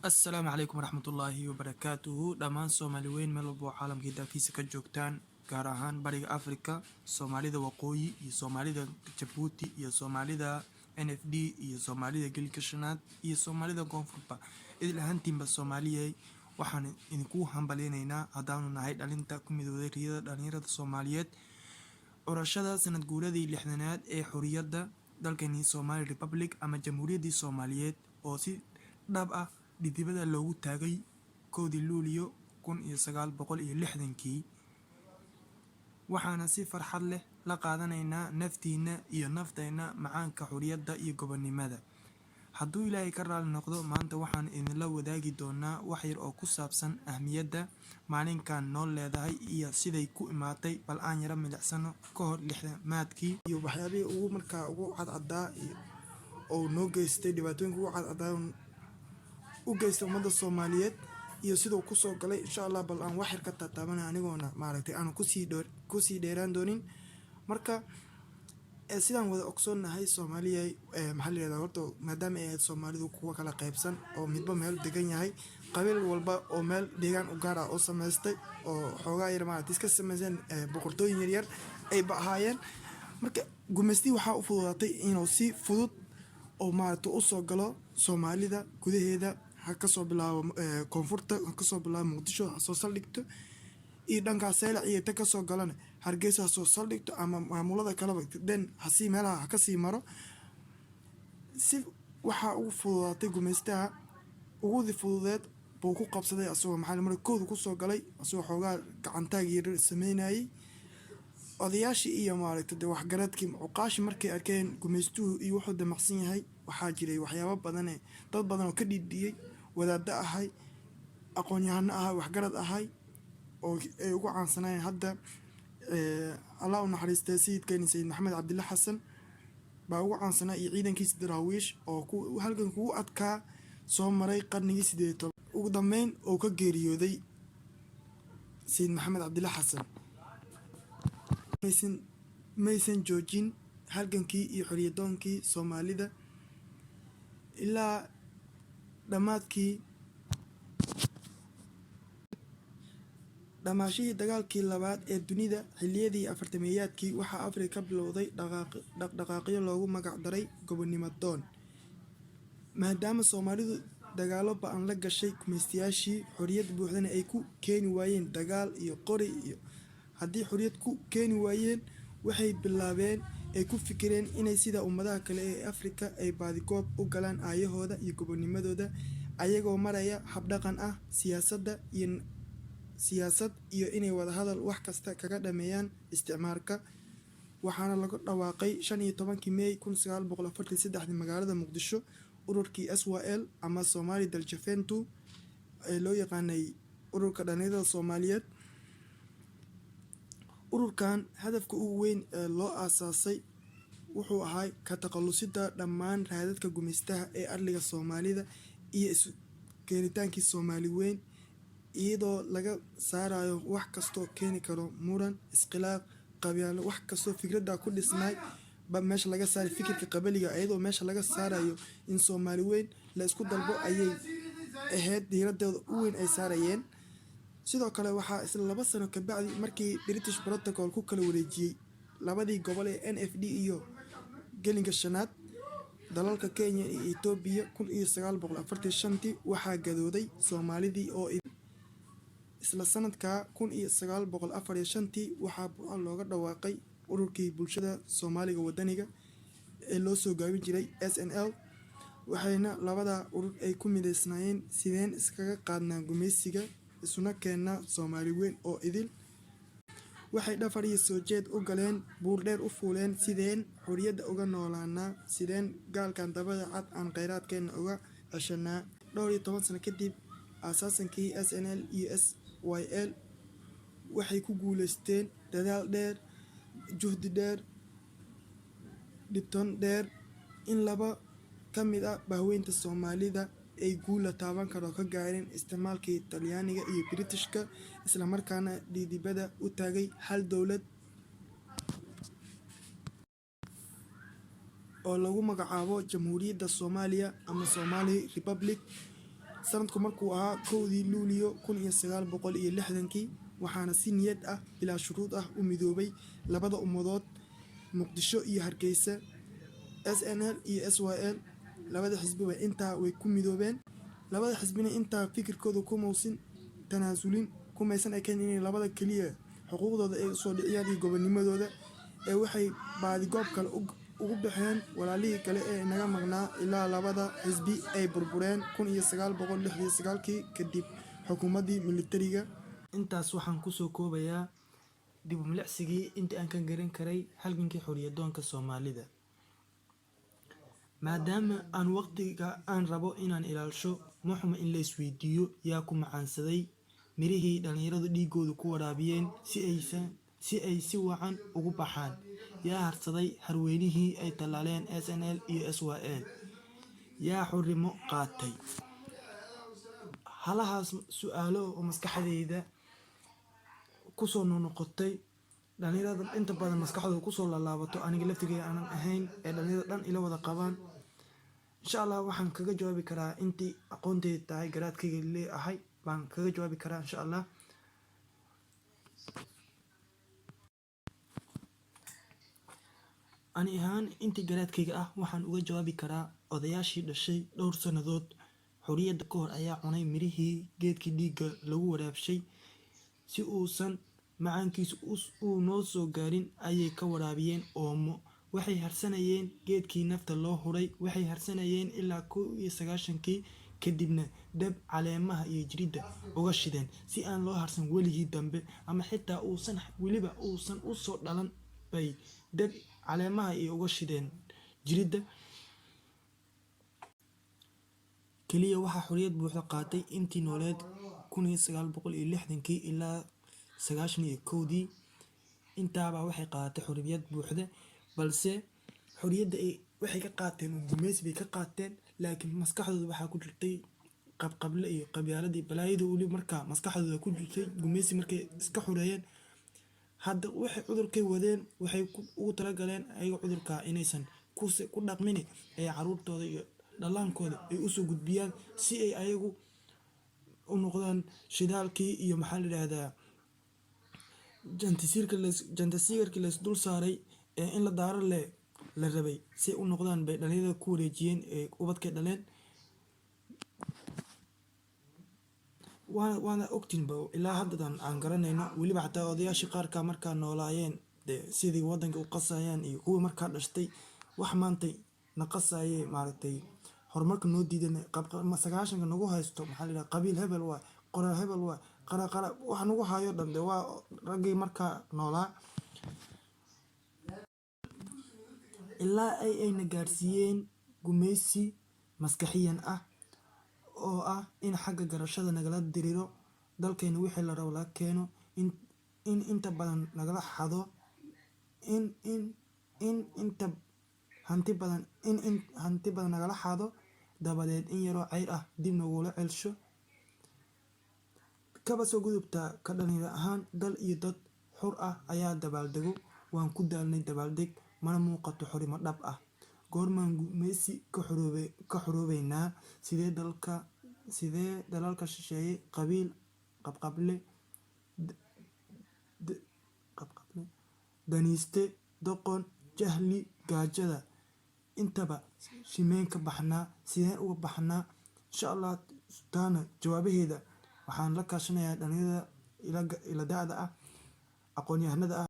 السلام عليكم ورحمة الله وبركاته دمان سومالي وين ملبو عالم كده في سكة جوكتان كارهان بريغ أفريقيا سومالي دا وقوي يا سومالي دا جبوتي يا سومالي دا NFD يا سومالي دا جلكشنات يا سومالي دا كونفربا إذا لهانتين بالسومالية waxaan idinku hambaleynaynaa haddaanu nahay dhalinta ku midowday riyada dhalinyarada Soomaaliyeed urashada sanad guuradii 6aad ee xuriyadda dalkani Somali Republic ama Jamhuuriyaddii Soomaaliyeed oo si dhab ah dibadda loogu taagay 1 Luulyo 1960 waxaana si farxad leh la qaadanaynaa naftiina iyo naftayna macaanka xuriyadda iyo gobonimada hadduu Ilaahay ka raali noqdo maanta waxaan idinla wadaagi doonaa wax yar oo ku saabsan ahmiyadda maalinkan noo leedahay iyo siday ku imaatay bal aan yara milicsano ka hor 6aadkii iyo waxyaabihii ugu markaa ugu cadcadaa oo noo geystay dhibaatooyinka ugu cadcadaa u geystay ummadda Soomaaliyeed iyo sidoo ku soo galay insha Allah bal aan wax yar ka taataabana anigoona maaragtay aan ku sii dheeraan doonin marka sidaan wada ogsoonahay Soomaaliya maxaa la yiraahdaa horta maadaama ay Soomaalidu kuwa kala qaybsan oo midba meel degan yahay qabiil walba oo meel deegaan u gaar ah oo sameystay oo xoogaa yar maaragtay iska sameeyeen boqortooyin yar yar ay baahayeen marka gumeystii waxa u fududaatay inuu si fudud oo maaragtay u soo galo Soomaalida gudaheeda ka soo bilaabo koonfurta ka soo bilaabo Muqdisho soo saldhigto iyo dhanka Seylac iyo ta ka soo galana Hargeysa soo saldhigto ama maamulada kala den hasi meelaha ka sii maro si waxa uu fududaatay gumeystaha ugu fududeed buu ku qabsaday asoo maxaa mar koodu ku soo galay asoo xoogaa gacantaagii sameynayay odayaashii iyo maaragtay wax garadkii uqaashi markay arkeen gumeystuhu iyo wuxuu damacsan yahay waxaa jiray waxyaabo badan dad badan oo ka dhidhiyay wadaadda ahay aqoon-yahano ahay wax garad ahay oo ay ugu caansanayeen hadda Allah u naxariistay sayidkeena Sayid Maxamed Cabdilla Xasan baa ugu caansanaa iyo ciidankiisa daraawiish oo halkan kugu adkaa soo maray qarnigii 18 ugu dambeyn oo ka geeriyooday Sayid Maxamed Cabdilla Xasan maysan joojin halgankii iyo xoriyadoonkii Soomaalida ilaa dhamaashihii dagaalkii labaad ee dunida xilliyadii afartameeyaadkii waxaa Afrika bilowday dhaqdhaqaaqyo loogu magac daray gobonimo doon maadaama Soomaalidu dagaalo ba'an la gashay gumeystayaashii xoriyad buuxdana ay ku keeni waayeen dagaal iyo qori iyo haddii xoriyad ku keeni waayeen waxay bilaabeen ay ku fikireen inay sida ummadaha kale ee Afrika ay baadigoob u galaan aayahooda iyo gobonimadooda ayagoo maraya habdhaqan ah siyaasad iyo inay wada hadal wax kasta kaga dhameeyaan isticmaalka waxaana lagu dhawaaqay 15 May 1943 magaalada Muqdisho ururkii SYL ama Somali Daljafentu ee loo yaqaanay ururka dhalinyarada Soomaaliyeed ururkan hadafka ugu weyn ee loo aasaasay wuxuu ahaa ka taqallusida dhammaan raadadka gumeystaha ee arliga Soomaalida iyo isu keenitaankii Soomaali weyn iyadoo laga saarayo wax kasto keeni karo muran iskhilaaf qabiil wax kasto fikradda ku dhisnay ba meesha laga saaray fikirka qabaliga iyadoo meesha laga saarayo in Soomaali weyn la isku dalbo ayay ahayd diiradooda u weyn ay saarayeen sidoo kale waxaa isla 2 sano ka bacdi markii British Protocol ku kala wareejiyay labadii gobol ee NFD iyo gelinka shanaad dalalka Kenya iyo Ethiopia 1945 waxaa gadooday Soomaalidii oo isla sanadka 1945 waxaa looga dhawaaqay ururkii bulshada Soomaaliga wadaniga ee loo soo gaabin jiray SNL waxayna labada urur ay ku mideysnaayeen sideen iskaga qaadnaa gumeysiga isuna keennaa Soomaali weyn oo idil. Waxay dhafar iyo soo jeed u galeen buur dheer u fuuleen sideen xorriyadda uga noolaanaa sideen gaalkan dabada cad aan kheyraadkeena uga ceshanaa. 12 sano kadib aasaasankii SNL iyo SYL waxay ku guuleysteen dadaal dheer, juhdi dheer, dhibtoon dheer in laba ka mid ah bahweynta Soomaalida ay guul la taaban karo ka gaareen isticmaalkii Talyaaniga iyo Britishka, isla markaana dhidibada u taagay hal dowlad oo lagu magacaabo Jamhuuriyadda Soomaaliya ama Somali Republic. Sanadku markuu ahaa 1 Luulyo 1960, waxaana si niyad ah bilaa shuruud ah u midoobay labada ummadood Muqdisho iyo Hargeysa. SNL iyo SYL labada xisbiba intaa way ku midoobeen. Labada xisbina intaa fikirkooda kumausan tanaasulin, kumaysan ekayn inay labada keliya xuquuqdooda ay soo dhiciyaan iyo gobonimadooda ee waxay baadigoob kale ugu baxeen walaalihii kale ee naga maqnaa ilaa labada xisbi ay burbureen 1969 kadib xukuumaddii militariga. Intaas waxaan kusoo koobayaa dib u milicsigii intii aan ka garan karay halgankii xorriyadoonka Soomaalida. maadaama aan waqtiga aan rabo inaan ilaalisho muxuma in la isweydiiyo yaa ku macaansaday mirihii dhalinyaradu dhiigooda ku waraabiyeen si ay si wacan ugu baxaan, yaa harsaday harweynihii ay tallaaleen SNL iyo SYL, yaa xurimo qaatay. halahaas su-aalo oo maskaxdayda kusoo noqotay, dhalinyarada inta badan maskaxdooda kusoo laalaabato, aniga laftigeyga aanan ahayn ee dhalinyarada dhan ila wada qabaan. insha Allah waxaan kaga jawaabi karaa intii aqoonteyda tahay, garaadkayga leeyahay baan kaga jawaabi karaa insha Allah. ani ahaan intii garaadkayga ah waxaan uga jawaabi karaa odayaashii dhashay dhowr sannadood xorriyadda ka hor ayaa cunay mirihii geedkii dhiigga lagu waraabshay, si uusan macaankiisu uu noo soo gaarin ayay ka waraabiyeen oomo. waxay harsanayeen geedkii nafta loo huray, waxay harsanayeen ilaa 1990kii, kadibna dab caleemaha iyo jiridda uga shideen si aan loo harsan weligii dambe, ama xitaa uusan u soo dhalan bay dab caleemaha iyo uga shideen jiridda. keliya waxaa xorriyad buuxda qaatay intii nooleed 1960kii ilaa 1991dii. intaaba waxay qaadatay xorriyad buuxda, balse xorriyadda waxay ka qaateen gumeysi bay ka qaateen, laakiin maskaxdooda waxaa ku jirtay qabqable iyo qabyaaladii balaayada weli markaa maskaxdooda ku jirtay. gumeysi markay iska xoreeyeen, hadda waxay cudurkay wadeen waxay ugu talagaleen ayaga cudurka inaysan ku dhaqmin ee caruurtooda iyo dhalaankooda ay usoo gudbiyaan, si ay ayagu u noqdaan shidaalkii iyo maxaa la yidhaahdaa jantasiirkii lays dul saaray ee in la daaro la rabay, si u noqdaan bay dhalinyarada ku wareejiyeen ee ubadkay dhaleen. waana ogtiinba ilaa haddadan aan garanayno, weliba xataa odayaashii qaarka markaa noolaayeen sidii waddanka u qasayaan iyo kuwii markaa dhashtay wax maantay na qasaye maaragtay horumarka noo diidan 90ka nagu haysto, maxaa la yidhaha qabiil hebel waa qoraa hebel waa qara wax nagu hayo dhan waa raggii markaa noolaa. ilaa ayna gaarsiiyeen gumeysi maskaxiyan ah oo ah in xagga garashada nagala diriro, dalkeena wixii la rabo laga keeno, in inta badan nagala xado, in inta hanti badan nagala xado, dabadeed in yaroo ceyr ah dib nagula celsho. kaba soo gudubtaa ka dhalinyaro ahaan dal iyo dad xur ah ayaa dabaaldego. waan ku daalnay dabaaldeg, mana muuqato xorimo dhab ah. goormaan gumeysi ka xoroobeynaa? sidee dalalka shisheeye qabiil, qabqable, daniiste, doqon, jahli, gaajada intaba shimeen ka baxnaa? sideen uga baxnaa? insha Allah taana jawaabaheeda waxaan la kaashanayaa dhalinyarada ila da'da ah, aqoon-yahanada ah.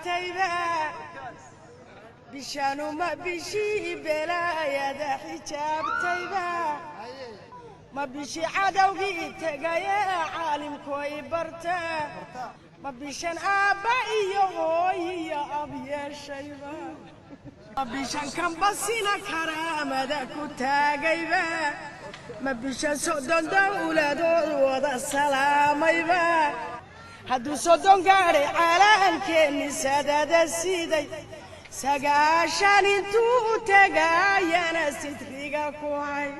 تيبا بشانو ما بشي بلايا حجاب تيبا ما بشي عدوغي تقايا عالم كوي برتا ما بشان آبائي يا أبي شيبا ما بشان كم بسينا كرامة كتاقيبا ما بشان سودان دولة دول وضع السلام يبا هدو سودان قاري على كني سادة السيدي سقاشان انتو تقايا نسيت فيقا كوعي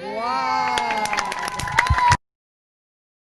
واو